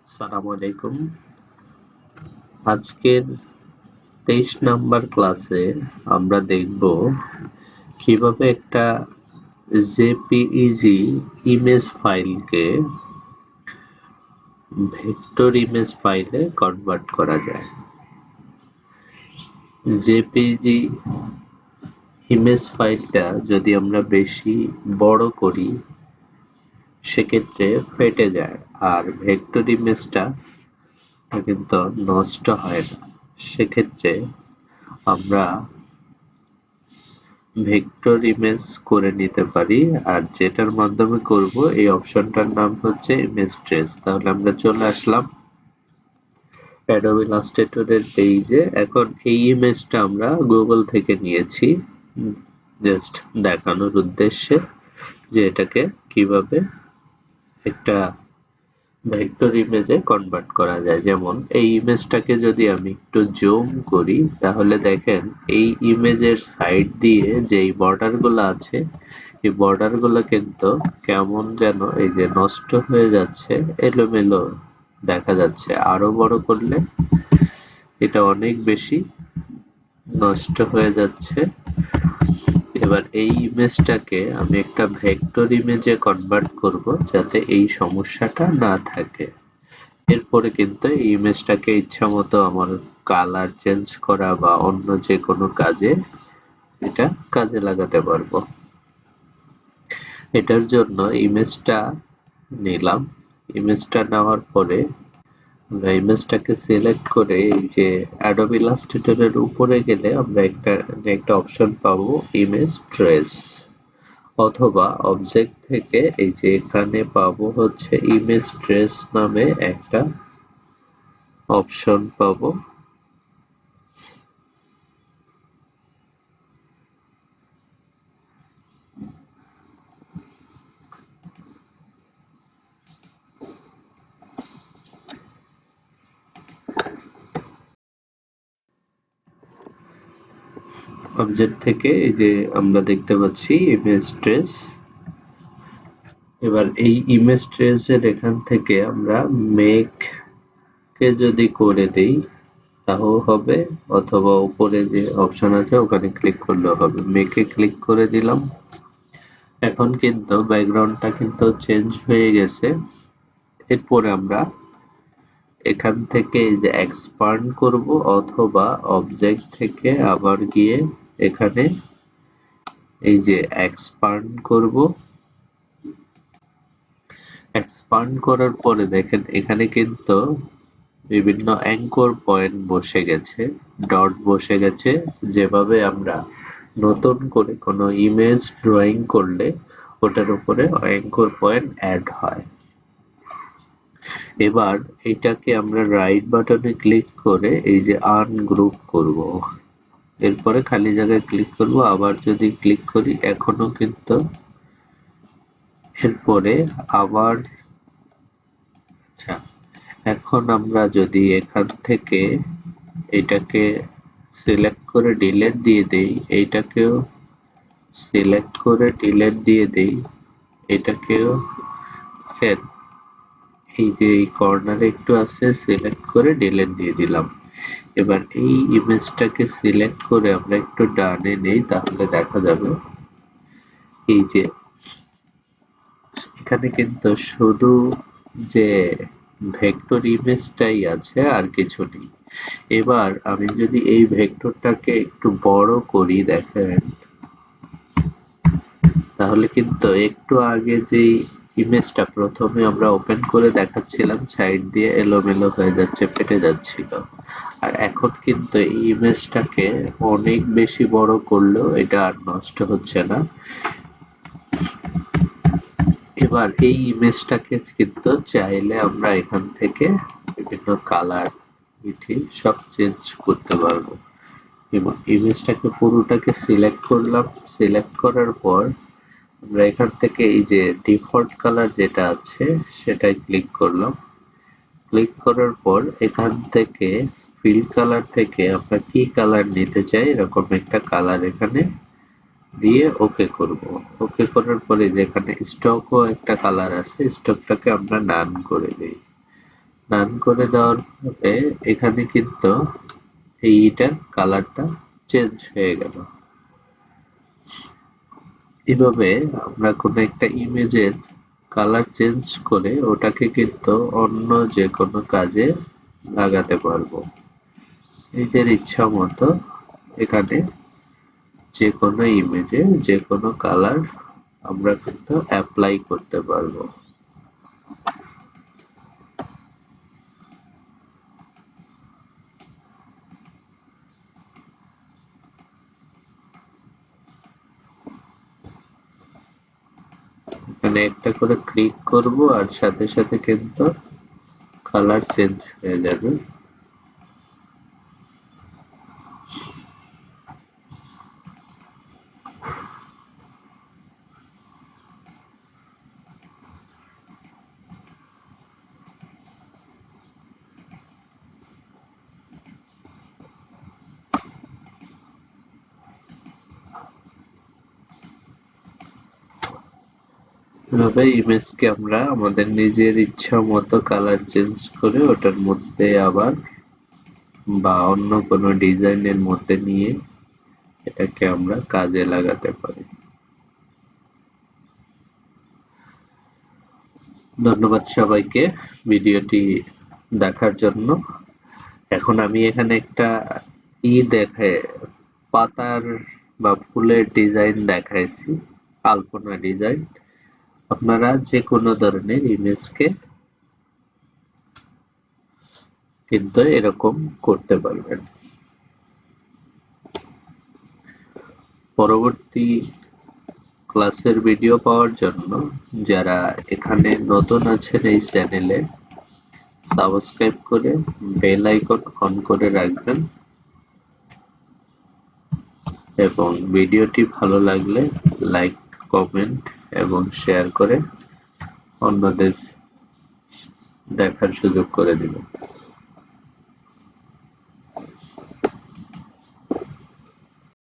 আসসালামু আলাইকুম। আজকের 23 নাম্বার ক্লাসে আমরা দেখব কিভাবে একটা জেপিইজি ইমেজ ফাইলকে ভেক্টর ইমেজ ফাইলে কনভার্ট করা যায়। জেপিইজি ইমেজ ফাইলটা যদি আমরা বেশি বড় করি সেক্ষেত্রে ফেটে যায়, আর ভেক্টর ইমেজটা কিন্তু নষ্ট হয় না। সেক্ষেত্রে আমরা ভেক্টর ইমেজ করে নিতে পারি, আর যেটার মাধ্যমে করব এই অপশনটার নাম হচ্ছে ইমেজ ট্রেস। তাহলে আমরা চলে আসলাম অ্যাডোব ইলাস্ট্রেটরের পেজে। এখন এই ইমেজটা আমরা গুগল থেকে নিয়েছি জাস্ট দেখানোর উদ্দেশ্যে যে এটাকে কিভাবে একটা ভেক্টর ইমেজে কনভার্ট করা যায়। যেমন এই ইমেজটাকে যদি আমি একটু জুম করি তাহলে দেখেন এই ইমেজের সাইড দিয়ে যেই বর্ডার গুলো আছে এই বর্ডার গুলো কিন্তু কেমন যেন এই যে নষ্ট হয়ে যাচ্ছে, এলোমেলো দেখা যাচ্ছে। আরো বড় করলে এটা অনেক বেশি নষ্ট হয়ে যাচ্ছে। এবার এই ইমেজটাকে আমি একটা ভেক্টর ইমেজে কনভার্ট করব যাতে এই সমস্যাটা না থাকে। এরপরে কিন্তু এই ইমেজটাকে ইচ্ছা মতো আমার কালার চেঞ্জ করা বা অন্য যে কোনো কাজে এটা কাজে লাগাতে পারবো। এটার জন্য ইমেজটা নিলাম। ইমেজটা নেওয়ার পরে আমরা ইমেজটাকে সিলেক্ট করে এই যে অ্যাডোব ইলাস্ট্রেটরের উপরে গেলে আমরা একটা অপশন পাবো ইমেজ ট্রেস, অথবা অবজেক্ট থেকে এই যে এখানে পাবো হচ্ছে ইমেজ ট্রেস নামে একটা অপশন পাবো। অবজেক্ট থেকে এই যে আমরা দেখতে পাচ্ছি ইমেজ ট্রেস। এবার এই ইমেজ ট্রেসের এখান থেকে আমরা মেক কে যদি করে দেই তাও হবে, অথবা উপরে যে অপশন আছে ওখানে ক্লিক করলেও হবে। মেকে ক্লিক করে দিলাম। এখন কিন্তু ব্যাকগ্রাউন্ডটা কিন্তু চেঞ্জ হয়ে গেছে। এরপরে আমরা এখান থেকে এই যে এক্সপান্ড করব, অথবা অবজেক্ট থেকে আবার গিয়ে এখানে এই যে এক্সপান্ড করব। এক্সপান্ড করার পরে দেখেন এখানে কিন্তু বিভিন্ন অ্যাঙ্কর পয়েন্ট বসে গেছে, ডট বসে গেছে, যেভাবে আমরা নতুন করে কোনো ইমেজ ড্রয়িং করলে ওটার উপরে অ্যাঙ্কর পয়েন্ট অ্যাড হয়। এবার এটাকে আমরা রাইট বাটনে ক্লিক করে এই যে আনগ্রুপ করব। এরপরে খালি জায়গায় ক্লিক করব, আবার যদি ক্লিক করি এখনো কিন্তু এরপরে আবার আচ্ছা, এখন আমরা যদি এখান থেকে এটাকে সিলেক্ট করে ডিলিট দিয়ে দেই, এইটাকেও সিলেক্ট করে ডিলিট দিয়ে দেই, এটাকেও এই যে এই কর্নারে একটু আছে সিলেক্ট করে ডিলিট দিয়ে দিলাম। এবার এই ইমেজটাকে সিলেক্ট করে আমরা একটু ডানে নেই, তাহলে দেখা যাবে এই যে এখানে কিন্তু শুধু যে ভেক্টর ইমেজটাই আছে আর কিছু নেই। এবার আমি যদি এই ভেক্টরটাকে একটু বড় করি দেখেন, তাহলে কিন্তু একটু আগে যেই ইমেজটা প্রথমে আমরা ওপেন করে দেখাচ্ছিলাম সাইড দিয়ে এলোমেলো হয়ে যাচ্ছে, ফেটে যাচ্ছিল, আর এখন কিন্তু এই ইমেজটাকে অনেক বেশি বড় করলেও এটা আর নষ্ট হচ্ছে না। এবার এই ইমেজটাকে কিন্তু চাইলে আমরা এখান থেকে বিভিন্ন কালার সব চেঞ্জ করতে পারবো। এবং ইমেজটাকে পুরোটাকে সিলেক্ট করলাম। সিলেক্ট করার পর আমরা এখান থেকে এই যে ডিফল্ট কালার যেটা আছে সেটাই ক্লিক করলাম। ক্লিক করার পর এখান থেকে ফিল কালার থেকে আমরা কি কালার নিতে চাই এরকম একটা কালার এখানে দিয়ে ওকে করব। ওকে করার পরে যেখানে স্টকও একটা কালার আছে, স্টকটাকে আমরা নান করে দিই। রান করে দেওয়ার পরে এখানে কিন্তু এইটার কালারটা চেঞ্জ হয়ে গেল। এভাবে আমরা কোনো একটা ইমেজের কালার চেঞ্জ করে ওটাকে কিন্তু অন্য যে কোনো কাজে লাগাতে পারবো। নিজের ইচ্ছা মতো এখানে যে কোনো ইমেজে যে কোনো কালার আমরা কিন্তু অ্যাপ্লাই করতে পারবো। এখানে একটা করে ক্লিক করব আর সাথে সাথে কিন্তু কালার চেঞ্জ হয়ে যাবে। এভাবে ইমেজকে আমরা আমাদের নিজের ইচ্ছা মতো কালার চেঞ্জ করে ওটার মধ্যে আবার বা অন্য কোনো ডিজাইনের মধ্যে নিয়ে এটাকে আমরা কাজে লাগাতে পারি। ধন্যবাদ সবাইকে ভিডিওটি দেখার জন্য। এখন আমি এখানে একটা দেখায় পাতার বা ফুলের ডিজাইন দেখাইছি, আলপনা ডিজাইন। আপনারা যে কোনো ধরনের ইমেজকে কিন্তু এরকম করতে পারবেন। পরবর্তী ক্লাসের ভিডিও পাওয়ার জন্য যারা এখানে নতুন আছেন এই চ্যানেলে সাবস্ক্রাইব করে বেল আইকন অন করে রাখবেন এবং ভিডিওটি ভালো লাগলে লাইক, কমেন্ট এবং শেয়ার করে অন্যদের দেখার সুযোগ করে দিবেন।